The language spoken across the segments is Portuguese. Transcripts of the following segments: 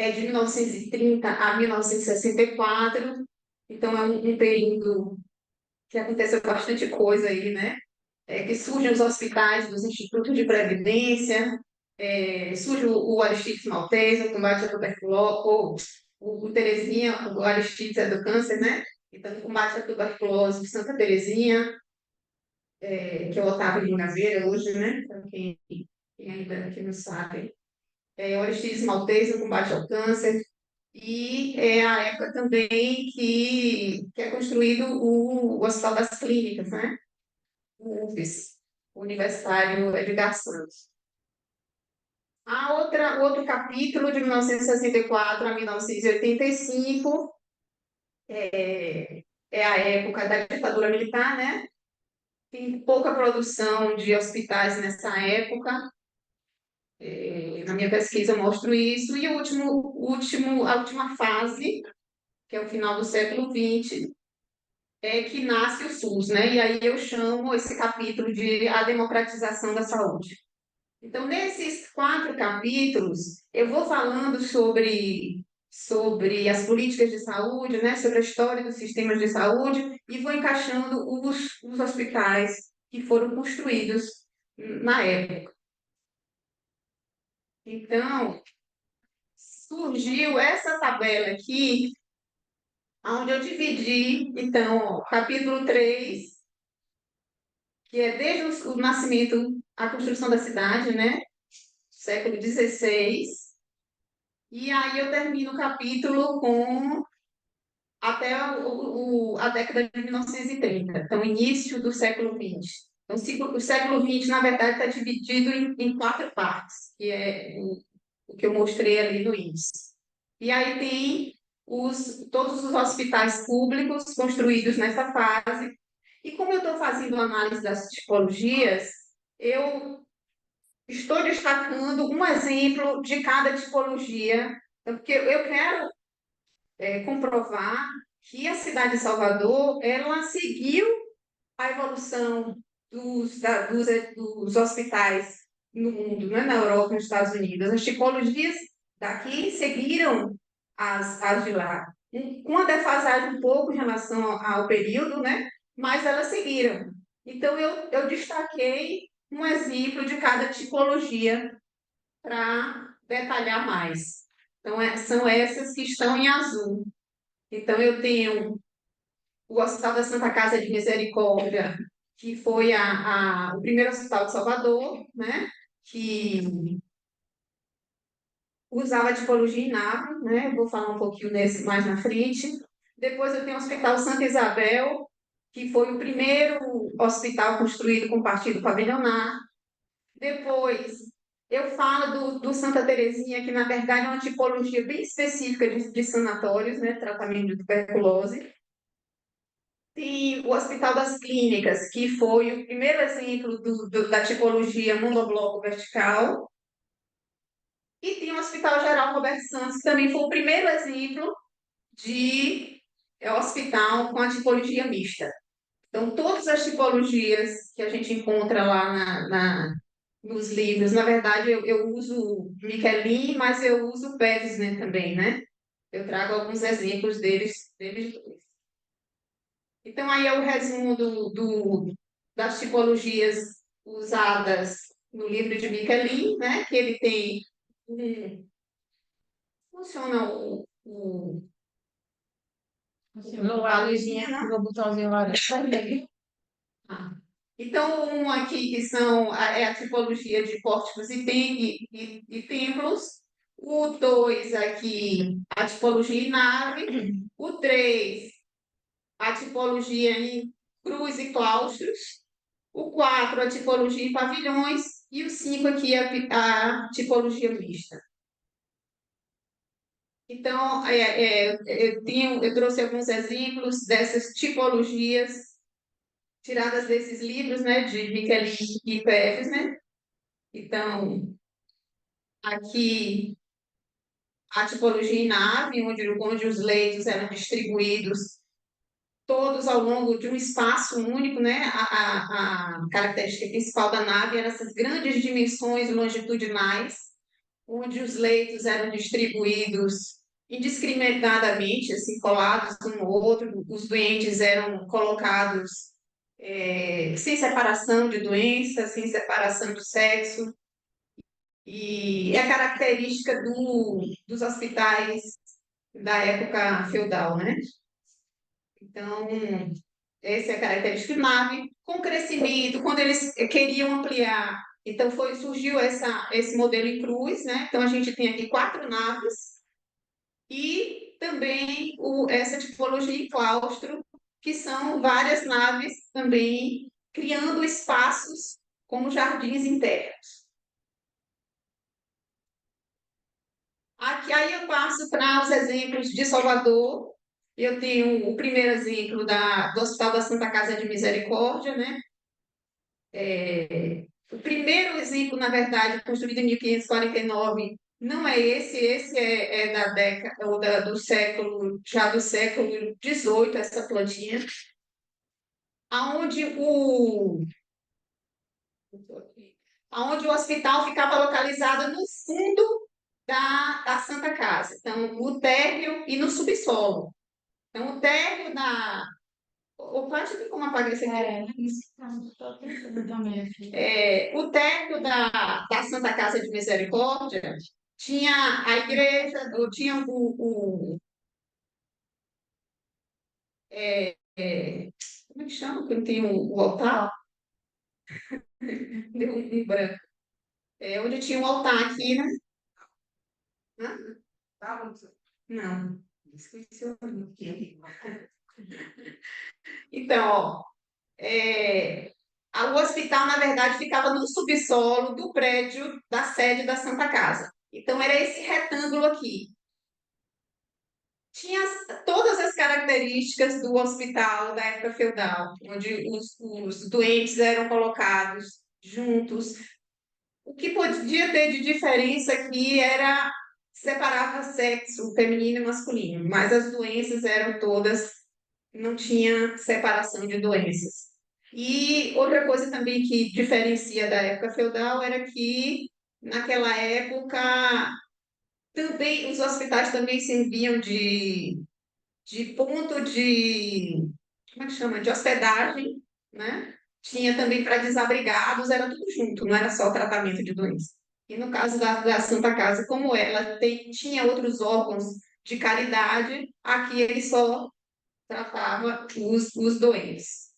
é de 1930 a 1964, então é um período que aconteceu bastante coisa aí, né? Que surgem os hospitais dos institutos de previdência, surge o Aristides Maltese, o combate à tuberculose, o Terezinha, o Aristides é do câncer, né? Então, o combate à tuberculose de Santa Terezinha, que é o Otávio de Mangabeira hoje, né? Para quem ainda que não sabe. O Aristides Maltese, o combate ao câncer, e é a época também que é construído o Hospital das Clínicas, né? O UFES, o Universitário Edgar Santos. O outro capítulo, de 1964 a 1985, é a época da ditadura militar, né? Tem pouca produção de hospitais nessa época. Na minha pesquisa eu mostro isso. E a última fase, que é o final do século XX, é que nasce o SUS, né? E aí eu chamo esse capítulo de A Democratização da Saúde. Então, nesses 4 capítulos, eu vou falando sobre as políticas de saúde, né, sobre a história dos sistemas de saúde, e vou encaixando os hospitais que foram construídos na época. Então, surgiu essa tabela aqui, onde eu dividi, então, ó, capítulo 3, que é desde o nascimento, a construção da cidade, né, século XVI. E aí eu termino o capítulo com até a década de 1930, então início do século XX. Então, o século XX, na verdade, está dividido em 4 partes, que é o que eu mostrei ali no índice. E aí tem todos os hospitais públicos construídos nessa fase. E como eu estou fazendo análise das tipologias, eu estou destacando um exemplo de cada tipologia, porque eu quero comprovar que a cidade de Salvador ela seguiu a evolução dos hospitais no mundo, né, na Europa e nos Estados Unidos. As tipologias daqui seguiram as de lá, com uma defasagem um pouco em relação ao período, né, mas elas seguiram. Então, eu destaquei um exemplo de cada tipologia para detalhar mais. Então, são essas que estão em azul. Então, eu tenho o Hospital da Santa Casa de Misericórdia, que foi o primeiro hospital de Salvador, né? Que usava a tipologia em nave, né? Eu vou falar um pouquinho nesse mais na frente. Depois eu tenho o Hospital Santa Isabel, que foi o primeiro hospital construído com partido pavilionar. Depois eu falo do Santa Terezinha, que na verdade é uma tipologia bem específica de sanatórios, né? Tratamento de tuberculose. Tem o Hospital das Clínicas, que foi o primeiro exemplo da tipologia monobloco vertical. E tem o Hospital Geral Roberto Santos, que também foi o primeiro exemplo de hospital com a tipologia mista. Então, todas as tipologias que a gente encontra lá nos livros, na verdade, eu uso Michelin, mas eu uso Pevsner também, né? Eu trago alguns exemplos deles dois. Então, aí é o resumo das tipologias usadas no livro de Michelin, né? Que ele tem funciona a luzinha, né? O botãozinho laranja. Ah. Então, um aqui que é a tipologia de pórticos e templos. O 2 aqui, a tipologia em nave. O 3, a tipologia em cruz e claustros. O 4, a tipologia em pavilhões, e o 5 aqui, a tipologia mista. Então, eu trouxe alguns exemplos dessas tipologias tiradas desses livros, né, de Michelin e Pérez, né? Então, aqui a tipologia em nave, onde os leitos eram distribuídos todos ao longo de um espaço único, né? A característica principal da nave eram essas grandes dimensões longitudinais, onde os leitos eram distribuídos indiscriminadamente, assim, colados um no outro, os doentes eram colocados sem separação de doença, sem separação de sexo, e é característica dos hospitais da época feudal, né? Então, essa é a característica do nave, com crescimento, quando eles queriam ampliar, então surgiu esse modelo em cruz, né? Então a gente tem aqui 4 naves e também essa tipologia em claustro, que são várias naves também criando espaços como jardins internos. Aqui aí eu passo para os exemplos de Salvador. Eu tenho o primeiro exemplo do Hospital da Santa Casa de Misericórdia, né? O primeiro exemplo, na verdade, construído em 1549, não é esse é da década, ou do século, já do século XVIII, essa plantinha, aonde aonde o hospital ficava localizado no fundo da Santa Casa. Então, o térreo e no subsolo. Então, o térreo da. O pátio tem como apagar isso aqui? Estou pensando também aqui. O térreo da Santa Casa de Misericórdia tinha a igreja, ou tinha como é que chama? Quando tem o altar? Deu um branco. Onde tinha um altar aqui, né? Hã? Não. Esqueci o nome aqui. Então, ó, o hospital, na verdade, ficava no subsolo do prédio da sede da Santa Casa. Então, era esse retângulo aqui. Tinha todas as características do hospital da época feudal, onde os doentes eram colocados juntos. O que podia ter de diferença aqui era separava sexo feminino e masculino, mas as doenças eram todas, não tinha separação de doenças. E outra coisa também que diferencia da época feudal era que naquela época também os hospitais também serviam de ponto de, como é que chama? De hospedagem, né? Tinha também para desabrigados, era tudo junto, não era só tratamento de doença. E no caso da Santa Casa, como ela tinha outros órgãos de caridade, aqui ele só tratava os doentes.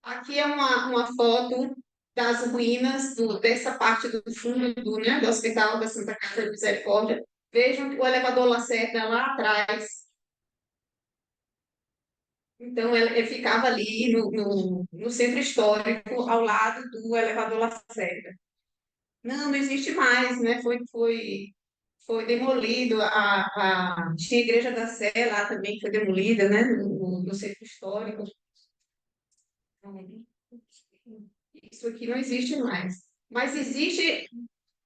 Aqui é uma foto das ruínas dessa parte do fundo né, do Hospital da Santa Casa de Misericórdia. Vejam que o elevador Lacerda lá atrás. Então, ele ficava ali no centro histórico, ao lado do elevador Lacerda. Não existe mais, né? Foi demolido. Tinha a Igreja da Sé lá também, que foi demolida, né? No centro histórico. Então, isso aqui não existe mais. Mas existe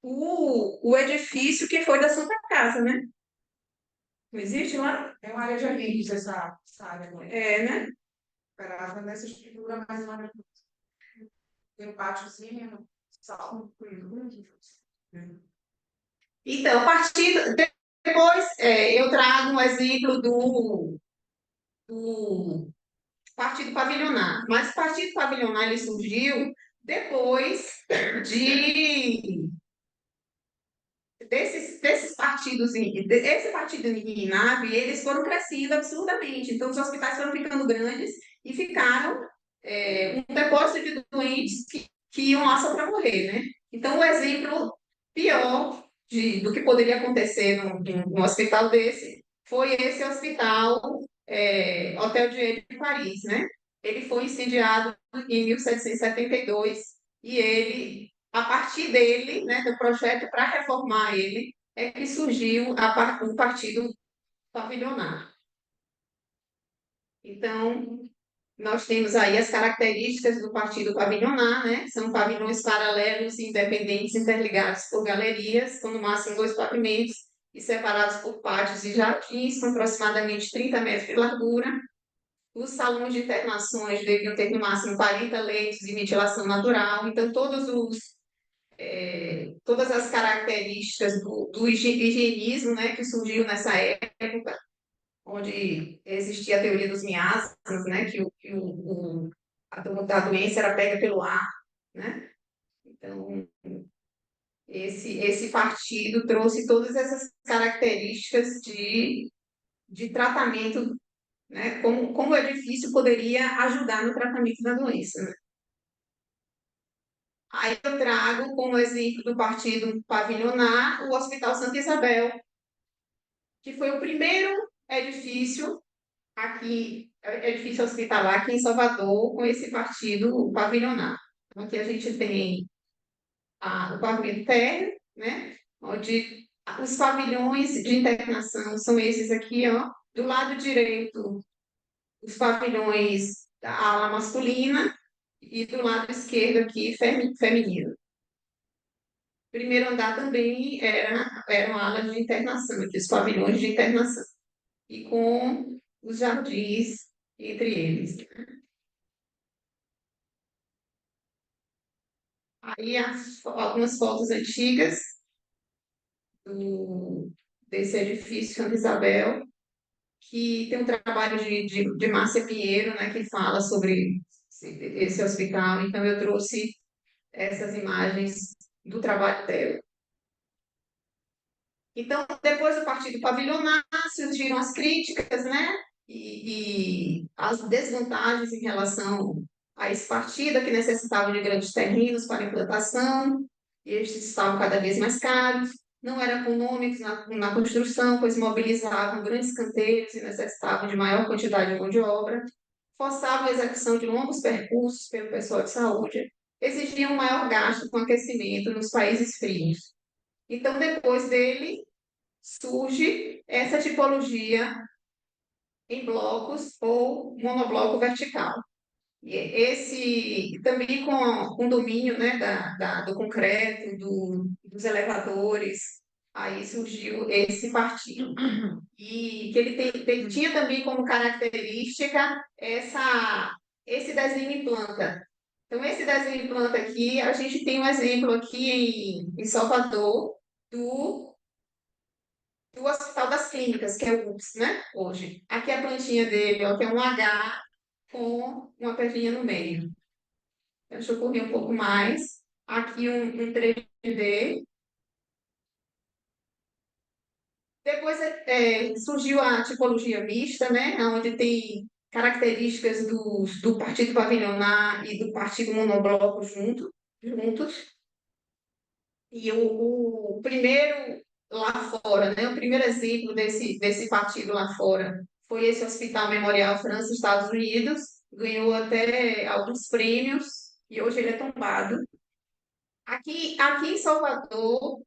o edifício que foi da Santa Casa, né? Não existe lá? É uma área de amigos, essa área agora. Né? Esperava nessa estrutura mais maravilhosa. Tem um pátiozinho, sal. Então, a partir depois eu trago um exemplo do Partido Pavilionar. Mas o Partido Pavilionar ele surgiu depois de desses partidos, esse partido em nave, eles foram crescendo absurdamente. Então, os hospitais foram ficando grandes e ficaram um depósito de doentes que iam lá só para morrer, né? Então, o exemplo pior do que poderia acontecer num hospital desse foi esse hospital, Hotel Dieu de Paris, né? Ele foi incendiado em 1772 e ele a partir dele, né, do projeto para reformar ele, é que surgiu o Partido Pavilionar. Então, nós temos aí as características do Partido Pavilionar, né? São pavilhões paralelos e independentes interligados por galerias, com no máximo 2 pavimentos e separados por pátios e jardins, com aproximadamente 30 metros de largura. os salões de internações deviam ter no máximo 40 leitos de ventilação natural. Então, todas as características do higienismo, né, que surgiu nessa época, onde existia a teoria dos miasmas, né, a doença era pega pelo ar, né? Então, esse partido trouxe todas essas características de tratamento, né? Como o edifício poderia ajudar no tratamento da doença, né? Aí eu trago como exemplo do partido pavilionar o Hospital Santa Isabel, que foi o primeiro edifício edifício hospitalar aqui em Salvador com esse partido pavilionar. Então, aqui a gente tem o pavimento térreo, né? Onde os pavilhões de internação são esses aqui, ó. Do lado direito, os pavilhões da ala masculina e do lado esquerdo aqui, feminino. Primeiro andar também era uma ala de internação, aqui, os pavilhões de internação. E com os jardins entre eles. Aí algumas fotos antigas desse edifício Santa Isabel, que tem um trabalho de Márcia Pinheiro, né, que fala sobre esse hospital. Então, eu trouxe essas imagens do trabalho dela. Então, depois do Partido Pavilionar, surgiram as críticas, né, e as desvantagens em relação a esse partido, que necessitava de grandes terrenos para implantação, e estes estavam cada vez mais caros, não eram econômicos na construção, pois mobilizavam grandes canteiros e necessitavam de maior quantidade de mão de obra, forçavam a execução de longos percursos pelo pessoal de saúde, exigiam um maior gasto com aquecimento nos países frios. Então, depois dele, surge essa tipologia em blocos ou monobloco vertical. E esse também com domínio, né, do concreto, dos elevadores, aí surgiu esse partido. E que ele tinha também como característica esse desenho em planta. Então, esse desenho em planta aqui, a gente tem um exemplo aqui em Salvador, do Hospital das Clínicas, que é o UPS, né? Hoje. Aqui a plantinha dele, ó, que é um H com uma pedrinha no meio. Deixa eu correr um pouco mais. Aqui um 3D. Depois surgiu a tipologia mista, né? Onde tem características do partido pavilionar e do partido monobloco juntos. E o primeiro lá fora, né? O primeiro exemplo desse partido lá fora foi esse Hospital Memorial França, Estados Unidos. Ganhou até alguns prêmios e hoje ele é tombado. Aqui em Salvador,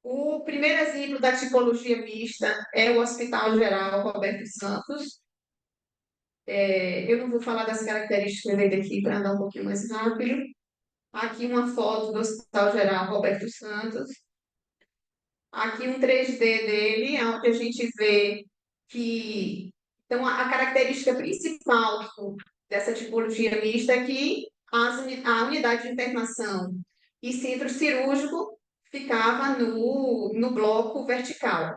o primeiro exemplo da tipologia mista é o Hospital Geral Roberto Santos. Eu não vou falar das características dele aqui para andar um pouquinho mais rápido. Aqui uma foto do Hospital Geral Roberto Santos. Aqui um 3D dele, onde a gente vê que então, a característica principal dessa tipologia mista é que a unidade de internação e centro cirúrgico ficava no bloco vertical.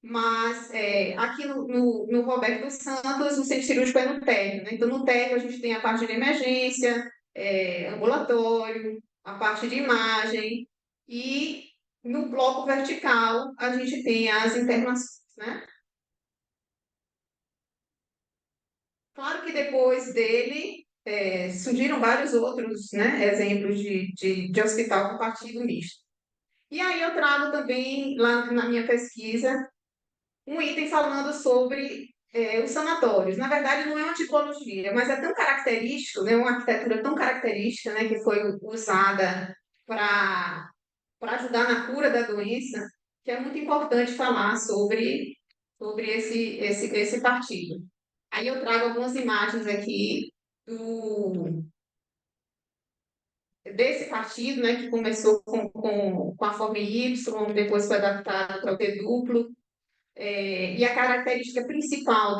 Mas aqui no Roberto Santos, o centro cirúrgico é no térreo, né? Então, no térreo, a gente tem a parte de emergência, ambulatório, a parte de imagem, e no bloco vertical, a gente tem as internações, né? Claro que depois dele, surgiram vários outros, né, exemplos de hospital com partido misto. E aí eu trago também, lá na minha pesquisa, um item falando sobre os sanatórios. Na verdade, não é uma tipologia, mas é tão característico, né, uma arquitetura tão característica, né, que foi usada para ajudar na cura da doença, que é muito importante falar sobre esse partido. Aí eu trago algumas imagens aqui desse partido, né, que começou com a forma Y, depois foi adaptado para o T duplo, e a característica principal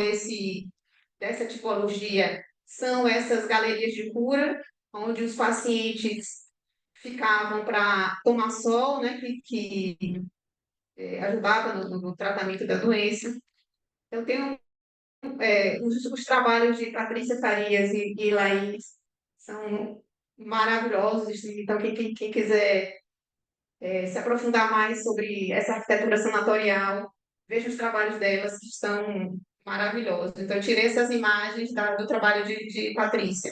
dessa tipologia são essas galerias de cura, onde os pacientes ficavam para tomar sol, né, que ajudava no tratamento da doença. Então, tem os trabalhos de Patrícia Farias e Laís são maravilhosos. Então, quem quiser se aprofundar mais sobre essa arquitetura sanatorial, veja os trabalhos delas, que são maravilhosos. Então, eu tirei essas imagens do trabalho de Patrícia.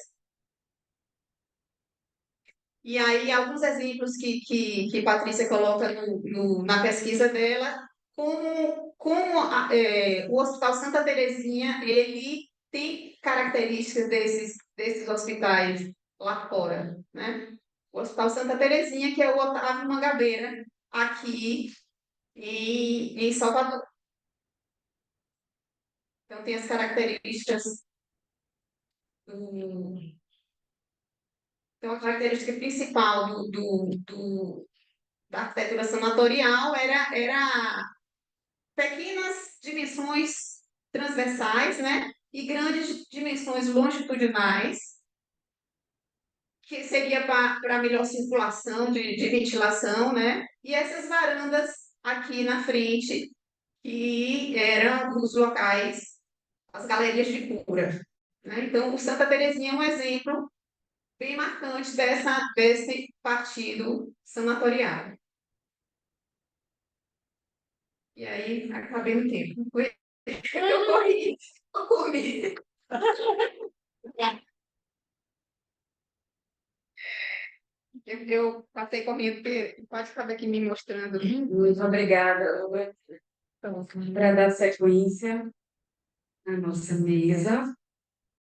E aí, alguns exemplos que Patrícia coloca na pesquisa dela, como o Hospital Santa Terezinha, ele tem características desses hospitais lá fora, né? O Hospital Santa Terezinha, que é o Otávio Mangabeira, aqui em Salvador. Então, tem as características do, então, a característica principal da arquitetura sanatorial era pequenas dimensões transversais, né? E grandes dimensões longitudinais, que seria para melhor circulação de ventilação, né? E essas varandas aqui na frente, que eram os locais, as galerias de cura, né? Então, o Santa Terezinha é um exemplo bem marcante desse partido sanatorial. E aí, acabei no tempo. Eu corri, eu comi. Eu passei correndo, porque pode acabar aqui me mostrando. Muito obrigada, Robert. Então, para dar sequência à nossa mesa,